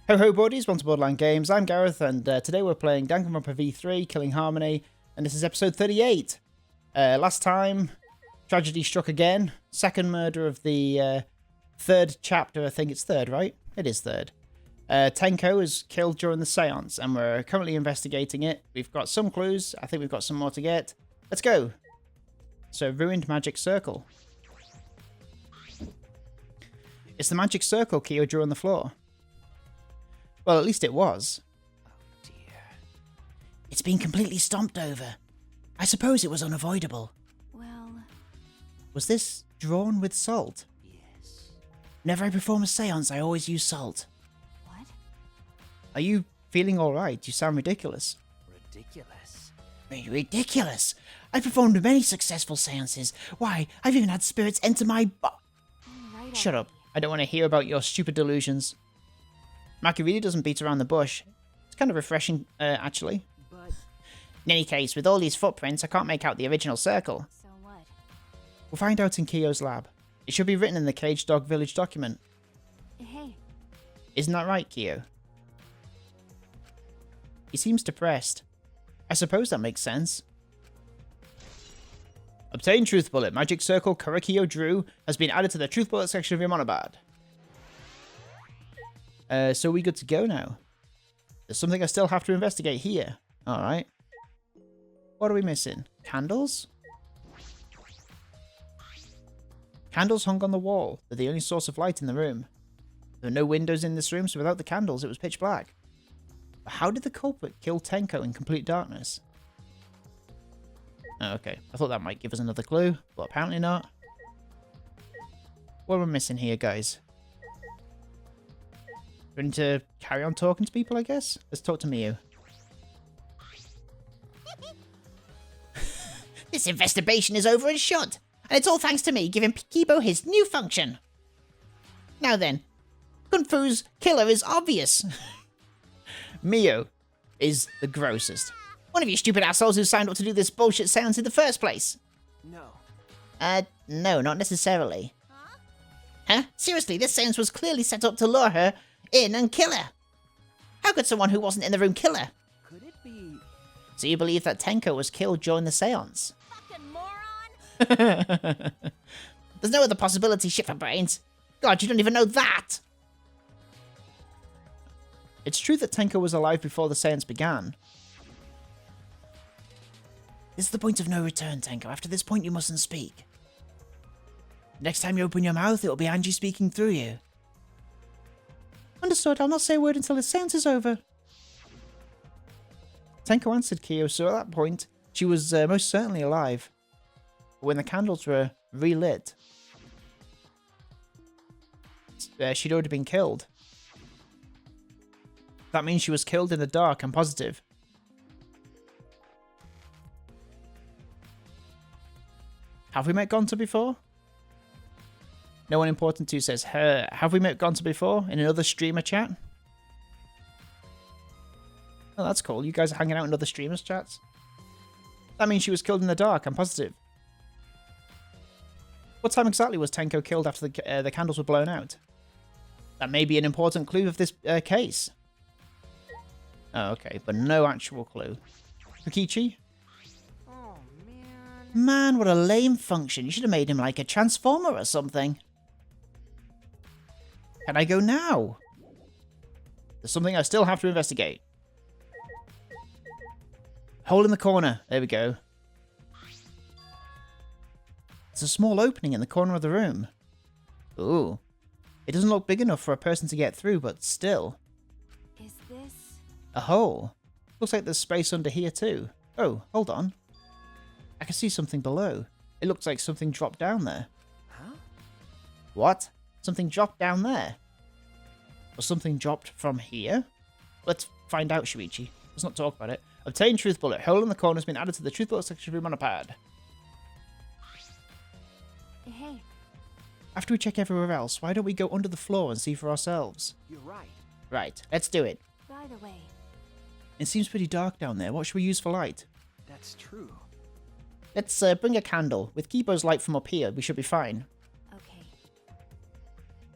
Ho ho buddies, welcome to Borderline Games. I'm Gareth, and today we're playing Danganronpa V3, Killing Harmony, and this is episode 38. Last time, tragedy struck again. Second murder of the third chapter. I think it's third, right? It is third. Tenko is killed during the seance, and we're currently investigating it. We've got some clues. I think we've got some more to get. Let's go. So, ruined magic circle. It's the magic circle Kyo drew on the floor. Well, at least it was. Oh dear. It's been completely stomped over. I suppose it was unavoidable. Well... Was this drawn with salt? Yes. Whenever I perform a seance, I always use salt. What? Are you feeling alright? You sound ridiculous. Ridiculous. Ridiculous? I've performed many successful seances. Why, I've even had spirits enter my Right Shut up. I don't want to hear about your stupid delusions. Maki really doesn't beat around the bush. It's kind of refreshing, actually. But... In any case, with all these footprints, I can't make out the original circle. So what? We'll find out in Kyo's lab. It should be written in the Caged Dog Village document. Hey, Isn't that right, Kyo? He seems depressed. I suppose that makes sense. Obtain Truth Bullet. Magic Circle Kurakyo drew has been added to the Truth Bullet section of your monopad. So we good to go now. There's something I still have to investigate here. Alright. What are we missing? Candles? Candles hung on the wall. They're the only source of light in the room. There were no windows in this room, so without the candles, it was pitch black. But how did the culprit kill Tenko in complete darkness? Oh, okay. I thought that might give us another clue, but apparently not. What are we missing here, guys? We need to carry on talking to people, I guess? Let's talk to Miyu. This investigation is over and shut, and it's all thanks to me giving Kibo his new function. Now then, Kung Fu's killer is obvious. Miyu is the grossest. One of you stupid assholes who signed up to do this bullshit seance in the first place. no. No, not necessarily. Huh? Seriously, this seance was clearly set up to lure her in and kill her. How could someone who wasn't in the room kill her? Could it be... So you believe that Tenko was killed during the seance? fucking moron! There's no other possibility, shit for brains. God, you don't even know that! It's true that Tenko was alive before the seance began. This is the point of no return, Tenko. After this point, you mustn't speak. Next time you open your mouth, it'll be Angie speaking through you. Understood. I'll not say a word until the seance is over. Tenko answered Kyo, so at that point, she was most certainly alive. But when the candles were relit, she'd already been killed. That means she was killed in the dark, I'm positive. Have we met Gonta before? No one important to says, have we met Gonta before in another streamer chat? Oh, that's cool. You guys are hanging out in other streamers' chats? That means she was killed in the dark, I'm positive. What time exactly was Tenko killed after the candles were blown out? That may be an important clue of this case. Oh, okay, but no actual clue. Fukichi? Oh, man. Man, what a lame function. You should have made him like a transformer or something. Can I go now? There's something I still have to investigate. Hole in the corner. There we go. It's a small opening in the corner of the room. Ooh. It doesn't look big enough for a person to get through, but still. Is this... A hole. Looks like there's space under here too. Oh, hold on. I can see something below. It looks like something dropped down there. Huh? What? Something dropped down there? Or something dropped from here? Let's find out, Shuichi. Let's not talk about it. Obtain Truth Bullet. Hole in the corner has been added to the Truth Bullet section of your monopad. Hey, After we check everywhere else, why don't we go under the floor and see for ourselves? You're right. Right, let's do it. by the way, It seems pretty dark down there. What should we use for light? That's true. Let's bring a candle. With Kibo's light from up here, we should be fine. okay.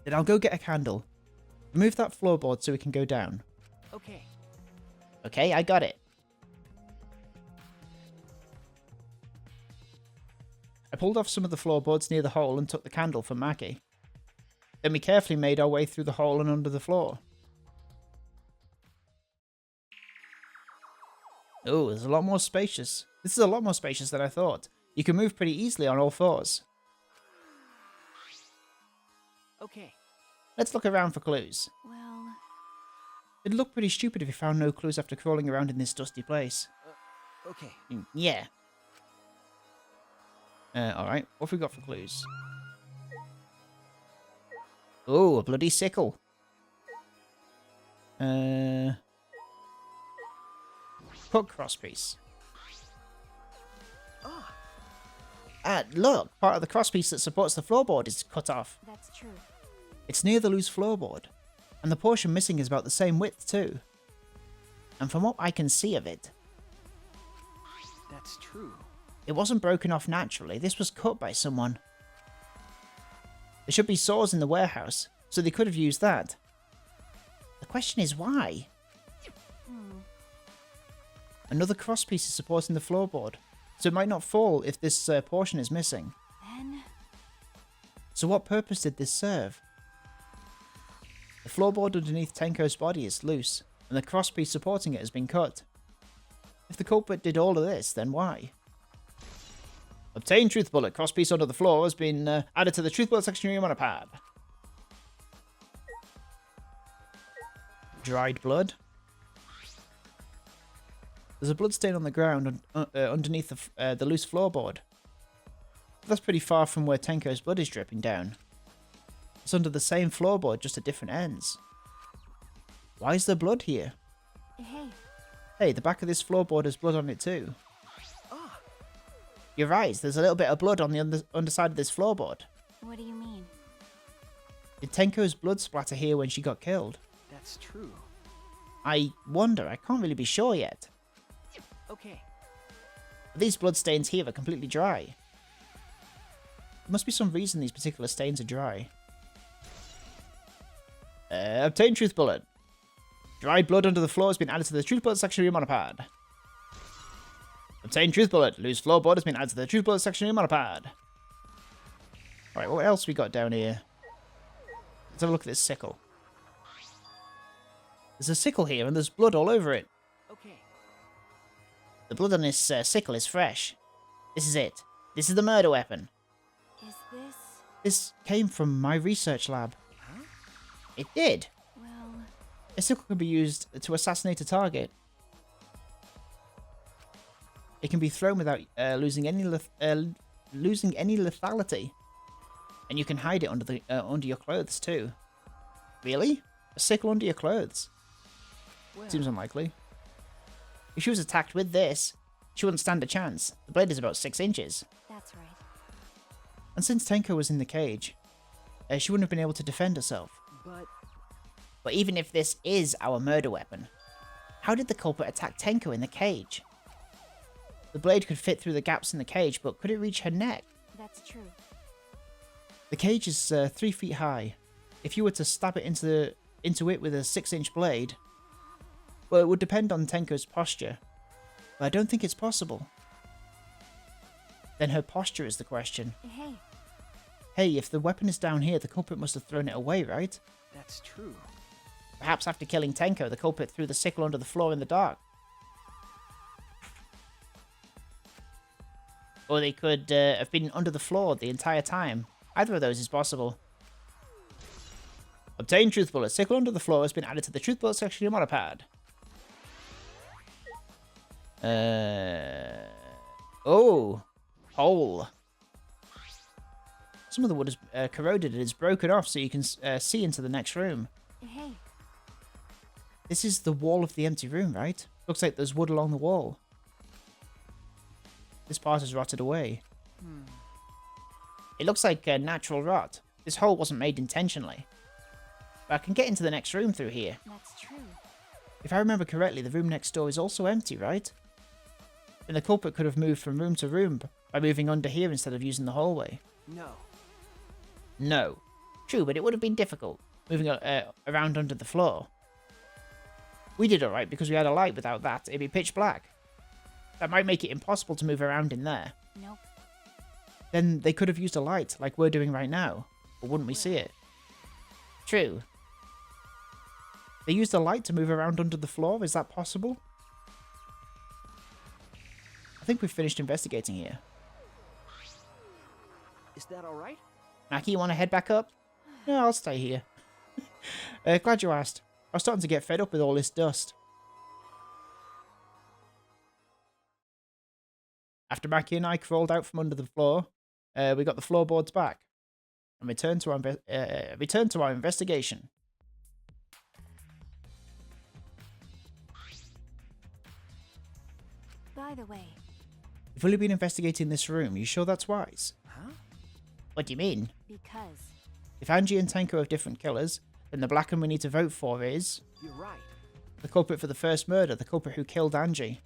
Then I'll go get a candle. Move that floorboard so we can go down. Okay. Okay, I got it. I pulled off some of the floorboards near the hole and took the candle from Mackie. Then we carefully made our way through the hole and under the floor. Oh, there's a lot more spacious. This is a lot more spacious than I thought. You can move pretty easily on all fours. Okay. Let's look around for clues. Well, It'd look pretty stupid if we found no clues after crawling around in this dusty place. Okay. Yeah. Alright, what have we got for clues? Oh, a bloody sickle. Cut crosspiece. Look, part of the crosspiece that supports the floorboard is cut off. that's true. It's near the loose floorboard, and the portion missing is about the same width too. And from what I can see of it, That's true. it wasn't broken off naturally. This was cut by someone. There should be saws in the warehouse, so they could have used that. The question is why? Another crosspiece is supporting the floorboard, so it might not fall if this portion is missing. Then, So what purpose did this serve? The floorboard underneath Tenko's body is loose, and the crosspiece supporting it has been cut. If the culprit did all of this, then why? Obtain truth bullet. Crosspiece under the floor has been added to the truth bullet section room on a pad. Dried blood. There's a blood stain on the ground underneath the loose floorboard. That's pretty far from where Tenko's blood is dripping down. It's under the same floorboard, just at different ends. Why is there blood here? hey, Hey, the back of this floorboard has blood on it too. You're right, there's a little bit of blood on the underside of this floorboard. what do you mean? Did Tenko's blood splatter here when she got killed? That's true. I wonder, I can't really be sure yet. Okay. These blood stains here are completely dry. There must be some reason these particular stains are dry. Obtain truth bullet. Dried blood under the floor has been added to the truth bullet section room on a pad. Obtain truth bullet. Loose floorboard has been added to the truth bullet section room on a pad. Alright, what else we got down here? Let's have a look at this sickle. There's a sickle here and there's blood all over it. Okay. The blood on this sickle is fresh. This is it. This is the murder weapon. Is this... This came from my research lab. Huh? It did. well, A sickle can be used to assassinate a target. It can be thrown without losing any lethality, and you can hide it under your clothes too. Really? A sickle under your clothes? Well, Seems unlikely. If she was attacked with this, she wouldn't stand a chance. The blade is about 6 inches, that's right. and since Tenko was in the cage, she wouldn't have been able to defend herself. but But even if this is our murder weapon, how did the culprit attack Tenko in the cage? The blade could fit through the gaps in the cage, but could it reach her neck? That's true. The cage is 3 feet high. If you were to stab it into it with a 6-inch blade, well, it would depend on Tenko's posture. But I don't think it's possible. Then her posture is the question. Hey, Hey, if the weapon is down here, the culprit must have thrown it away, right? that's true. Perhaps after killing Tenko, the culprit threw the sickle under the floor in the dark. Or they could have been under the floor the entire time. Either of those is possible. Obtain truth bullet. Sickle under the floor has been added to the truth bullet section of your monopad. Oh. Hole. Some of the wood is corroded and is broken off so you can see into the next room. hey, This is the wall of the empty room, right? Looks like there's wood along the wall. This part is rotted away. It looks like natural rot. This hole wasn't made intentionally. But I can get into the next room through here. that's true. If I remember correctly, the room next door is also empty, right? Then the culprit could have moved from room to room by moving under here instead of using the hallway. No. No. True, but it would have been difficult. moving around under the floor. We did alright because we had a light. Without that, it'd be pitch black. That might make it impossible to move around in there. Nope. Then they could have used a light, like we're doing right now. But wouldn't we see it? True. They used a light to move around under the floor? Is that possible? I think we've finished investigating here. Is that all right? Mackie, you want to head back up? No, I'll stay here. Glad you asked. I was starting to get fed up with all this dust. After Mackie and I crawled out from under the floor, we got the floorboards back and returned to our investigation. By the way, We've only been investigating this room. You sure that's wise? Huh? What do you mean? because If Angie and Tenko have different killers, then the black one we need to vote for is You're right. the culprit for the first murder, the culprit who killed Angie.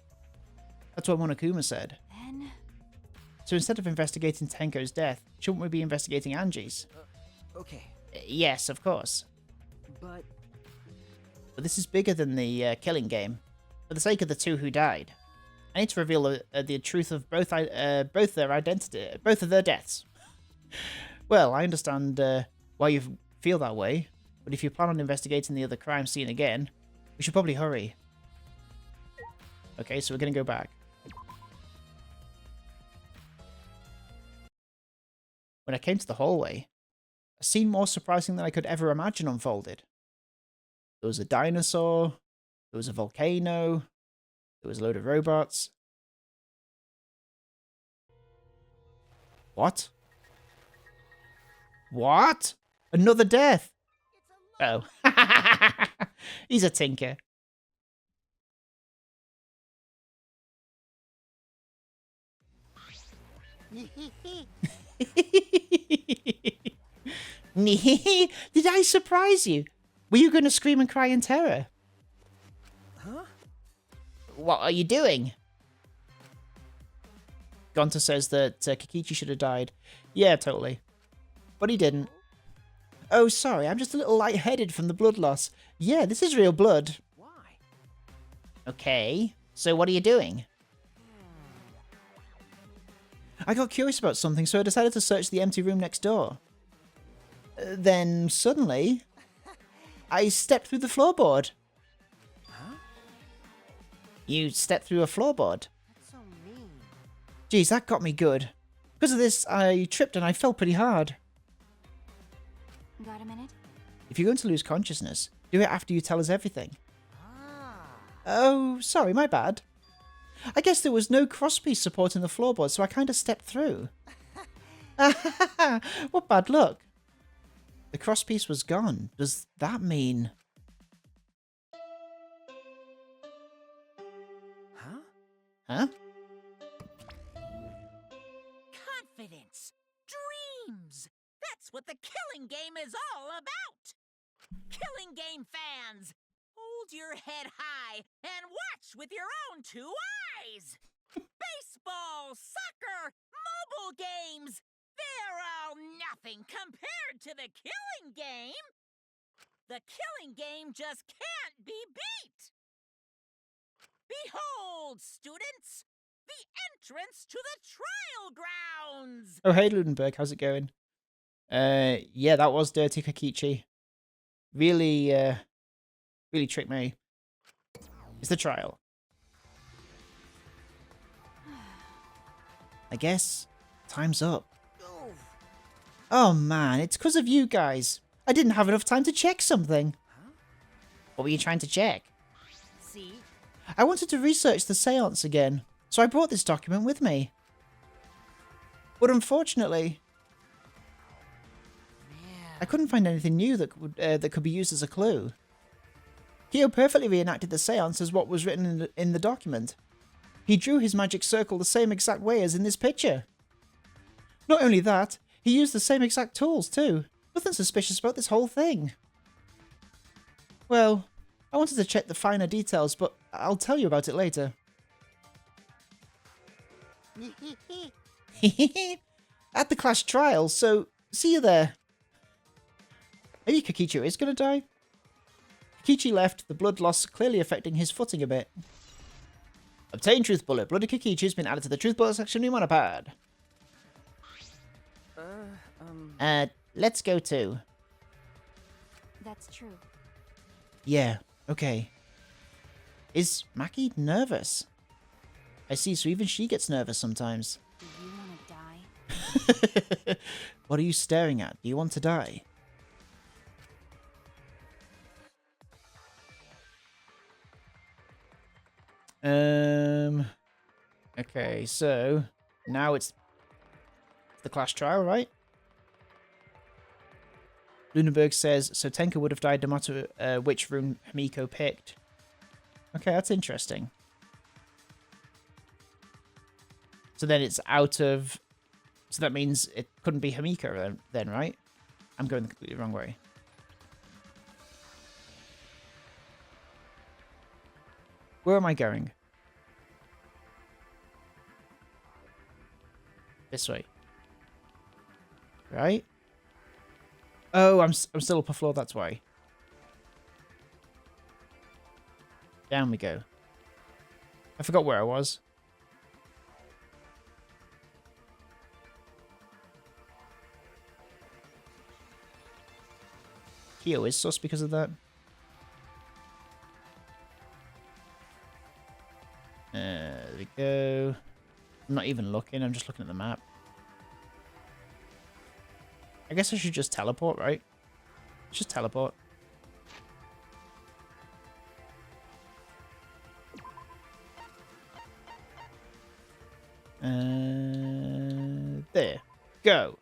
That's what Monokuma said. then So instead of investigating Tenko's death, shouldn't we be investigating Angie's? Okay, Yes, of course. but But this is bigger than the killing game. For the sake of the two who died, I need to reveal the truth of both their identity, both of their deaths. Well, I understand why you feel that way, but if you plan on investigating the other crime scene again, we should probably hurry. Okay, so we're gonna go back. When I came to the hallway, a scene more surprising than I could ever imagine unfolded. There was a dinosaur, there was a volcano, there was a load of robots. What? What? Another death? Oh. He's a tinker. Did I surprise you? Were you going to scream and cry in terror? huh? What are you doing? Gonta says that Kikichi should have died. Yeah, totally. But he didn't. Oh, sorry, I'm just a little lightheaded from the blood loss. Yeah, this is real blood. Why? Okay, so what are you doing? I got curious about something, so I decided to search the empty room next door. Then, suddenly, I stepped through the floorboard. Huh? You stepped through a floorboard? That's so mean. Geez, that got me good. Because of this, I tripped and I fell pretty hard. got a minute? If you're going to lose consciousness, do it after you tell us everything. Ah. Oh, sorry, my bad. I guess there was no crosspiece supporting the floorboard, so I kind of stepped through. What bad luck. The crosspiece was gone. Does that mean... Huh? Huh? Confidence. Dreams. That's what the killing game is all about. Killing game fans, hold your head high and watch with your own two eyes. Baseball, soccer, mobile games. They're all nothing compared to the killing game. The killing game just can't be beat. Behold, students, the entrance to the trial grounds. Oh, hey, Ludenberg, how's it going? Yeah, that was Dirty Kokichi. Really, really tricked me. It's the trial. I guess time's up. Oh man, it's because of you guys. I didn't have enough time to check something. Huh? What were you trying to check? See? I wanted to research the seance again, so I brought this document with me. But unfortunately, I couldn't find anything new that could be used as a clue. Kyo perfectly reenacted the seance as what was written in the document. He drew his magic circle the same exact way as in this picture. Not only that, he used the same exact tools too. Nothing suspicious about this whole thing. Well, I wanted to check the finer details, but I'll tell you about it later. At the class trial, so see you there. Maybe Kokichi is going to die? Kokichi left, the blood loss clearly affecting his footing a bit. Obtain Truth Bullet. Bloody Kokichi has been added to the Truth Bullet section of your mana pad. Let's go too. That's true. Yeah, okay. Is Maki nervous? I see, so even she gets nervous sometimes. Do you want to die? What are you staring at? Do you want to die? Okay, so now it's the class trial, right? Lunenberg says, so Tenka would have died no matter which rune Himiko picked. Okay, that's interesting. So then it's out of... So that means it couldn't be Himiko then, right? I'm going the completely wrong way. Where am I going? This way. Right? Oh, I'm still up a floor, that's why. Down we go. I forgot where I was. Kyo is sus because of that. There we go. I'm not even looking, I'm just looking at the map. I guess I should just teleport, right? Just teleport. There. Go.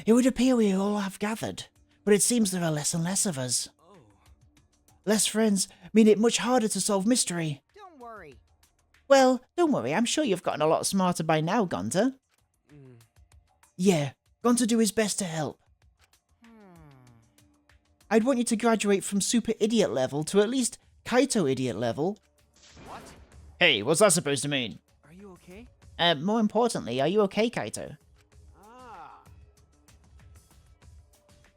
It would appear we all have gathered, but it seems there are less and less of us. Less friends mean it much harder to solve mystery. Don't worry. Well, don't worry, I'm sure you've gotten a lot smarter by now, Gonta. Yeah, Gonta do his best to help. I'd want you to graduate from super idiot level to at least Kaito idiot level. What? Hey, what's that supposed to mean? Are you okay? More importantly, are you okay, Kaito?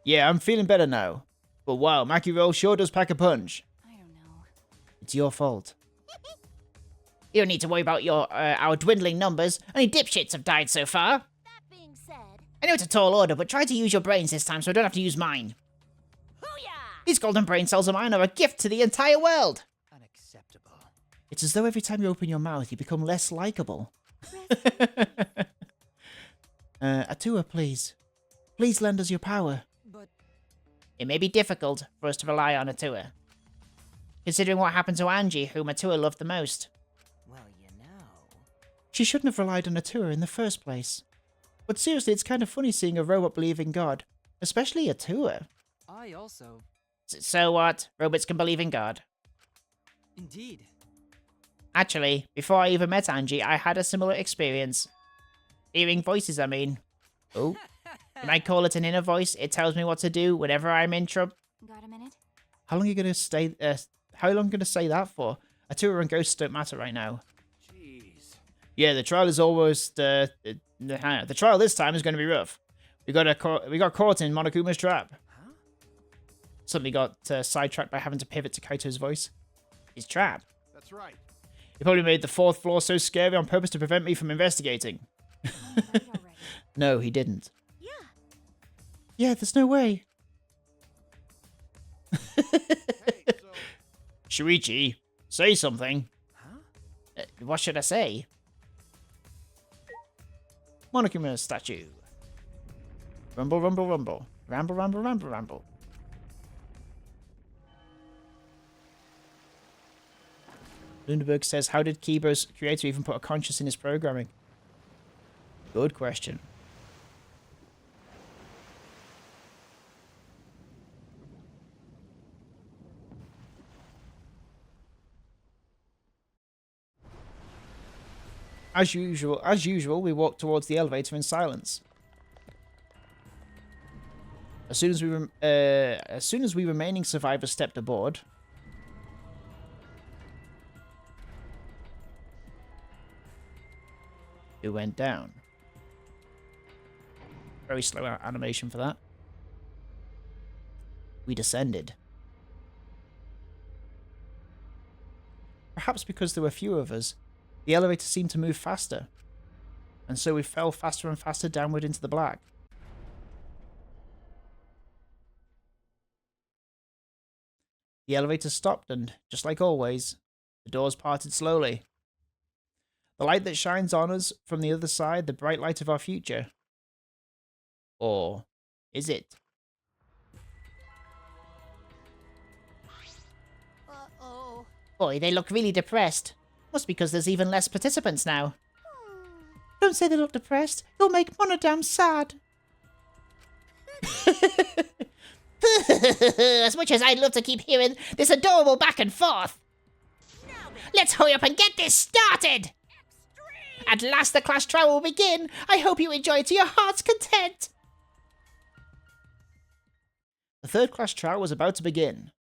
Yeah, I'm feeling better now. But wow, Maki Roll sure does pack a punch. I don't know. It's your fault. You don't need to worry about our dwindling numbers. Only dipshits have died so far. That being said, I know it's a tall order, but try to use your brains this time so I don't have to use mine. hoo-yah! These golden brain cells of mine are a gift to the entire world. Unacceptable. It's as though every time you open your mouth, you become less likable. Atua, please. Please lend us your power. But It may be difficult for us to rely on Atua, considering what happened to Angie, whom Atua loved the most. well, you know. She shouldn't have relied on Atua in the first place. But seriously, it's kind of funny seeing a robot believe in God, especially Atua. I also. So what? Robots can believe in God. Indeed. Actually, before I even met Angie, I had a similar experience. Hearing voices, I mean. Oh. You might call it an inner voice. It tells me what to do whenever I'm in trouble. Got a minute? How long are you gonna stay? How long are you gonna say that for? Atua and ghosts don't matter right now. Jeez. Yeah, the trial is almost. The trial this time is going to be rough. We got caught in Monokuma's trap. Huh? Suddenly got sidetracked by having to pivot to Kaito's voice. His trap. That's right. He probably made the fourth floor so scary on purpose to prevent me from investigating. I'm right already. No, he didn't. Yeah. Yeah, there's no way. Hey, so. Shuichi, say something. Huh? What should I say? Monokuma statue. Rumble, rumble, rumble. Ramble, ramble, ramble, ramble. Lundeberg says, how did Kibo's creator even put a conscience in his programming? Good question. As usual, we walk towards the elevator in silence. As soon as we remaining survivors stepped aboard, it went down. Very slow animation for that. We descended. Perhaps because there were fewer of us, the elevator seemed to move faster, and so we fell faster and faster downward into the black. The elevator stopped and, just like always, the doors parted slowly. The light that shines on us from the other side, the bright light of our future. Or is it? Uh-oh. Boy, they look really depressed. Must be because there's even less participants now. Don't say they look depressed. You'll make Monodam sad. As much as I'd love to keep hearing this adorable back and forth. Let's hurry up and get this started! At last the class trial will begin. I hope you enjoy it to your heart's content. The third class trial was about to begin.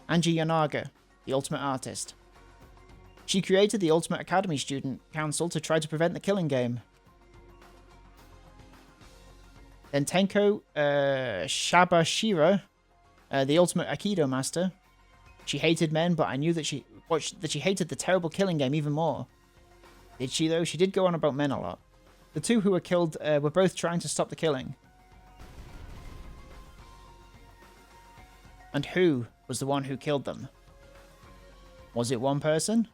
Angie Yanaga, the ultimate artist. She created the Ultimate Academy Student Council to try to prevent the killing game. Then Tenko Shabashira, the Ultimate Aikido Master. She hated men, but I knew that she hated the terrible killing game even more. Did she, though? She did go on about men a lot. The two who were killed were both trying to stop the killing. And who was the one who killed them? Was it one person?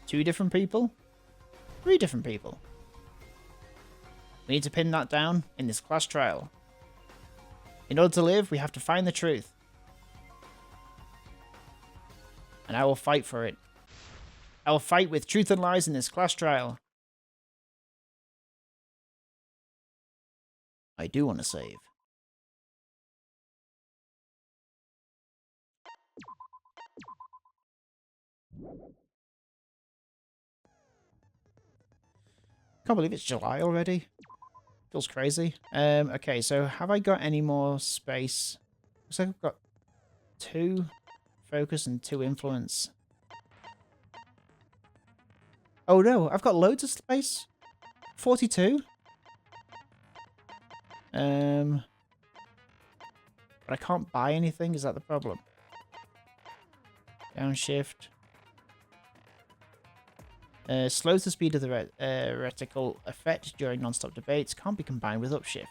2 different people? 3 different people? We need to pin that down in this class trial. In order to live, we have to find the truth. And I will fight for it. I will fight with truth and lies in this class trial. I do want to save. Can't believe it's July already. Feels crazy. Okay, so have I got any more space? Looks like I've got 2 focus and 2 influence. Oh no, I've got loads of space. 42. But I can't buy anything. Is that the problem? Downshift. Slows the speed of the reticle effect during non-stop debates. Can't be combined with upshift.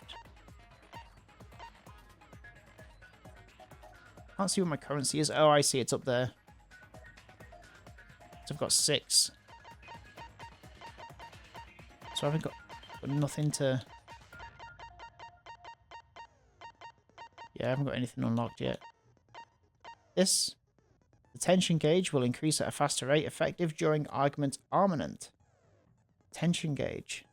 Can't see what my currency is. Oh, I see. It's up there. So I've got 6. So I haven't got nothing to... Yeah, I haven't got anything unlocked yet. This... The tension gauge will increase at a faster rate, effective during argument armament. Tension gauge.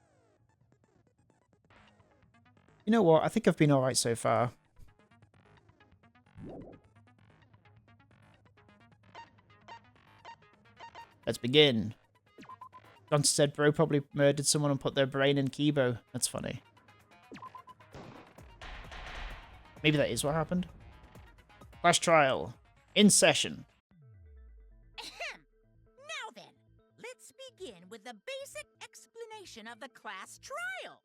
You know what? I think I've been alright so far. Let's begin. John said bro probably murdered someone and put their brain in Kibo. That's funny. Maybe that is what happened. Clash trial. In session. Now then, let's begin with the basic explanation of the class trial.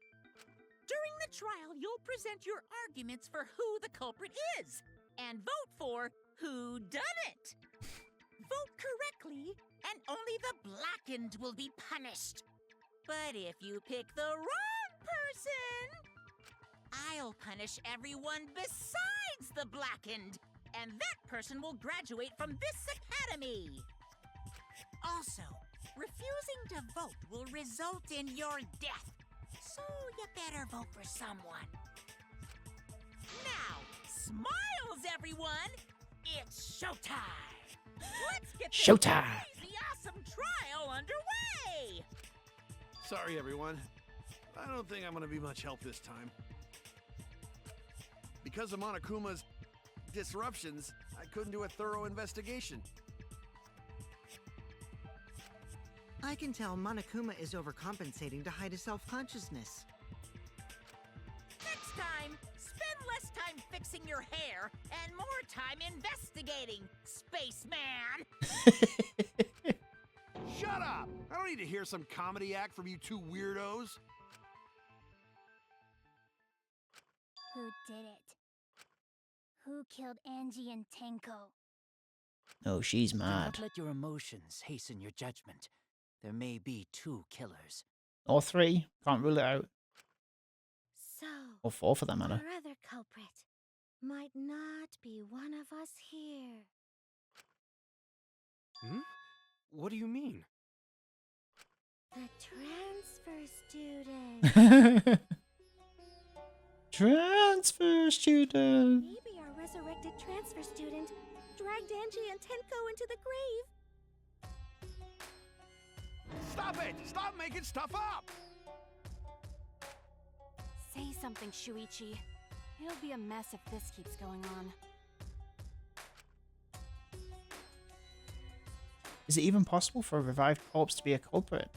During the trial, you'll present your arguments for who the culprit is, and vote for who done it. Vote correctly, and only the blackened will be punished. But if you pick the wrong person, I'll punish everyone besides the blackened, and that person will graduate from this academy. Also, refusing to vote will result in your death, so you better vote for someone. Now, smiles, everyone! It's showtime! Let's get this Showtime! crazy awesome trial underway! Sorry, everyone. I don't think I'm gonna be much help this time. Because of Monokuma's disruptions, I couldn't do a thorough investigation. I can tell Monokuma is overcompensating to hide his self-consciousness. Next time, spend less time fixing your hair and more time investigating, spaceman! Shut up! I don't need to hear some comedy act from you two weirdos. Who did it? Who killed Angie and Tenko? Oh, she's Do mad. not let your emotions hasten your judgment. There may be 2 killers. Or 3. Can't rule it out. So, Or 4 for that matter. our other culprit might not be one of us here. Hmm? What do you mean? The transfer student. Transfer student. Maybe our resurrected transfer student dragged Angie and Tenko into the grave. Stop it! Stop making stuff up! Say something, Shuichi. It'll be a mess if this keeps going on. Is it even possible for a revived corpse to be a culprit?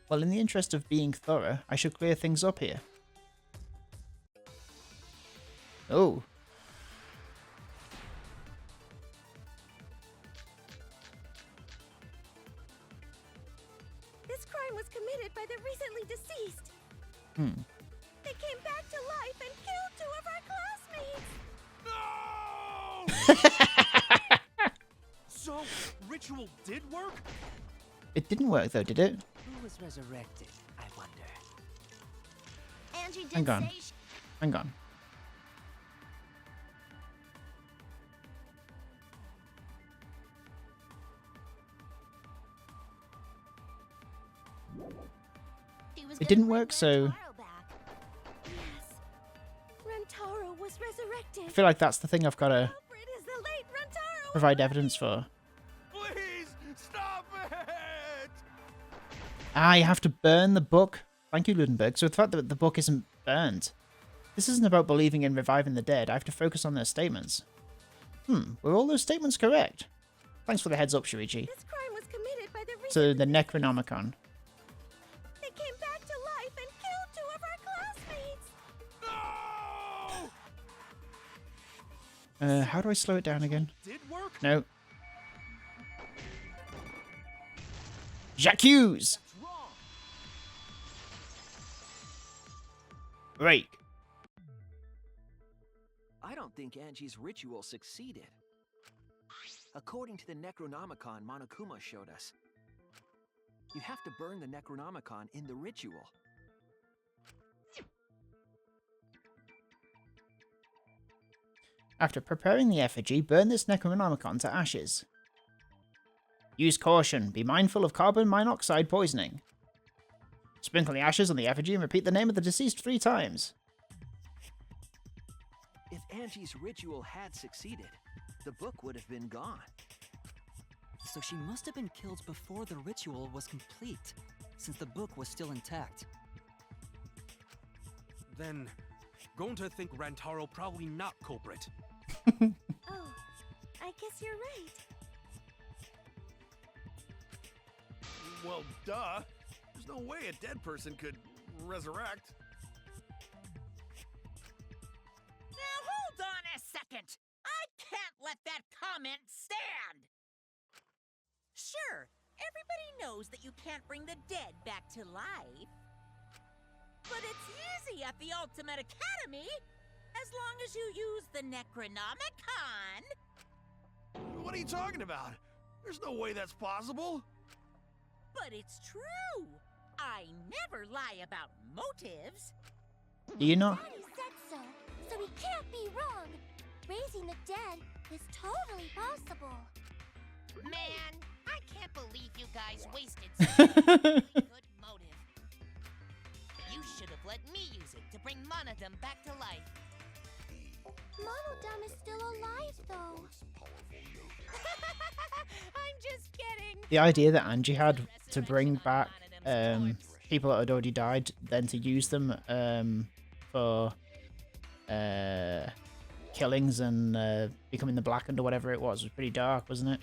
Well, in the interest of being thorough, I should clear things up here. Oh. This crime was committed by the recently deceased. Hmm. They came back to life and killed 2 of our classmates. No! So, ritual did work? It didn't work though, did it? Who was resurrected, I wonder? Angie did Hang on. say Hang on. she was It gonna didn't bring work, so- Rentaro back. Yes. Rentaro was resurrected. I feel like that's the thing I've got to Culprit is the late Rentaro. provide evidence for. Please, stop it! Ah, you have to burn the book. Thank you, Ludenberg. So the fact that the book isn't burned. This isn't about believing in reviving the dead. I have to focus on their statements. Were all those statements correct? Thanks for the heads up, Shuichi. This crime was committed by the So the recently Necronomicon. They came back to life and killed 2 of our classmates. No! How do I slow it down again? Did work? No. J'accuse! That's wrong. Break. I don't think Angie's ritual succeeded. According to the Necronomicon Monokuma showed us, you have to burn the Necronomicon in the ritual. After preparing the effigy, burn this Necronomicon to ashes. Use caution. Be mindful of carbon monoxide poisoning. Sprinkle the ashes on the effigy and repeat the name of the deceased 3 times. If Angie's ritual had succeeded, the book would have been gone. So she must have been killed before the ritual was complete, since the book was still intact. Then, going to think Rantaro probably not culprit. Oh, I guess you're right. Well, duh. There's no way a dead person could resurrect. Now hold on a second! I can't let that comment stand! Sure, everybody knows that you can't bring the dead back to life. But it's easy at the Ultimate Academy, as long as you use the Necronomicon. What are you talking about? There's no way that's possible. But it's true! I never lie about motives. Do you not? Daddy said so he can't be wrong. Raising the dead is totally possible. Man, I can't believe you guys wasted such a good motive. You should have let me use it to bring Monodum back to life. Monodum is still alive, though. I'm just kidding. The idea that Angie had to bring back people that had already died, then to use them for killings and becoming the Blackened or whatever it was pretty dark, wasn't it?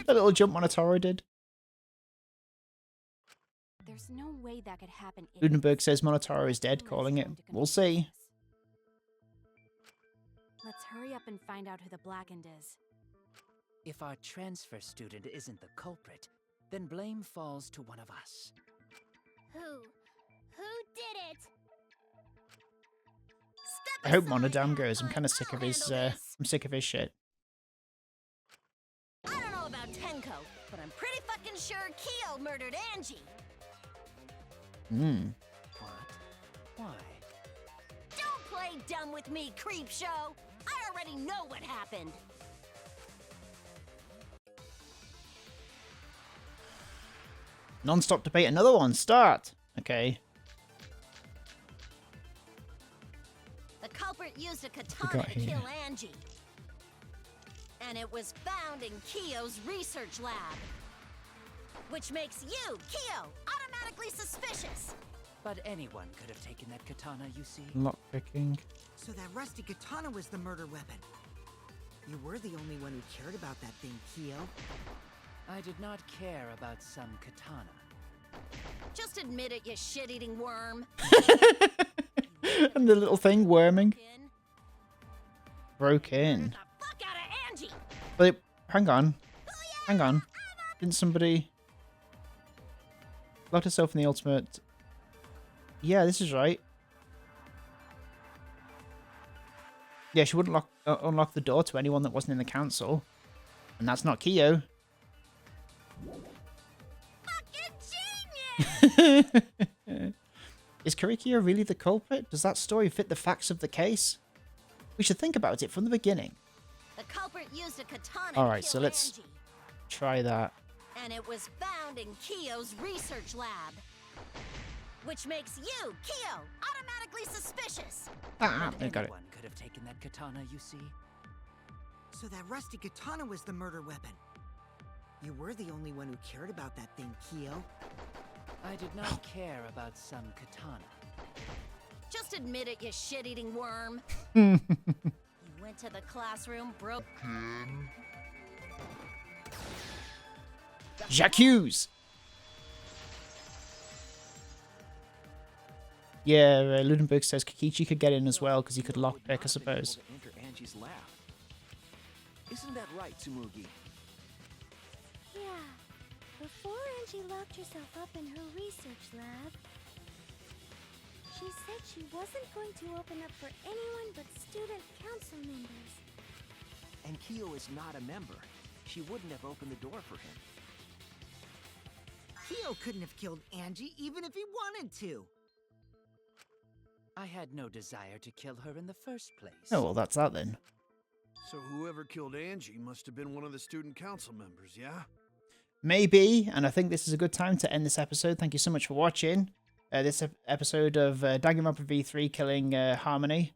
That little jump Monotaro did. There's no way that could happen. Ludenberg says Monotaro is dead, calling it. We'll see. Let's hurry up and find out who the Blackened is. If our transfer student isn't the culprit, then blame falls to one of us. Who did it? I hope Monodam goes. I'm kind of sick of his. I'm sick of his shit. I don't know about Tenko, but I'm pretty fucking sure Kyo murdered Angie. Hmm. What? Why? Don't play dumb with me, creep show. I already know what happened. Non-stop debate. Another one. Start. Okay. The culprit used a We katana got to here. kill Angie. And it was found in Kyo's research lab. Which makes you, Kyo, automatically suspicious. But anyone could have taken that katana, you see. Lockpicking. So that rusty katana was the murder weapon. You were the only one who cared about that thing, Kyo. I did not care about some katana. Just admit it, you shit-eating worm. And the little thing worming. Broke in. The fuck out of Angie. But hang on. Hang on. Didn't somebody locked herself in the ultimate? Yeah, this is right. Yeah, she wouldn't unlock the door to anyone that wasn't in the council. And that's not Kyo. Fucking genius! Is Kurikyo really the culprit? Does that story fit the facts of the case? We should think about it from the beginning. The culprit used a katana Alright, to so kill let's Angie. try that. And it was found in Kyo's research lab. Which makes you, Kyo, automatically suspicious. Ah, But I got it. anyone could have taken that katana, you see. So that rusty katana was the murder weapon. You were the only one who cared about that thing, Kyo. I did not care about some katana. Just admit it, you shit-eating worm. You went to the classroom, broke. J'accuse! Yeah, Ludenberg says Kikichi could get in as well because he could lockpick, I suppose. Enter Angie's lab. Isn't that right, Tsumugi? Yeah. Before Angie locked herself up in her research lab, she said she wasn't going to open up for anyone but student council members. And Kyo is not a member. She wouldn't have opened the door for him. Kyo couldn't have killed Angie even if he wanted to. I had no desire to kill her in the first place. Oh, well, that's that then. So whoever killed Angie must have been one of the student council members, yeah? Maybe, and I think this is a good time to end this episode. Thank you so much for watching this episode of Danganronpa V3 killing Harmony.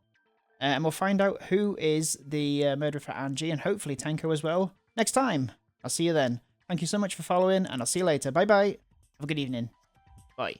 And we'll find out who is the murderer for Angie, and hopefully Tenko as well, next time. I'll see you then. Thank you so much for following, and I'll see you later. Bye-bye. Have a good evening. Bye.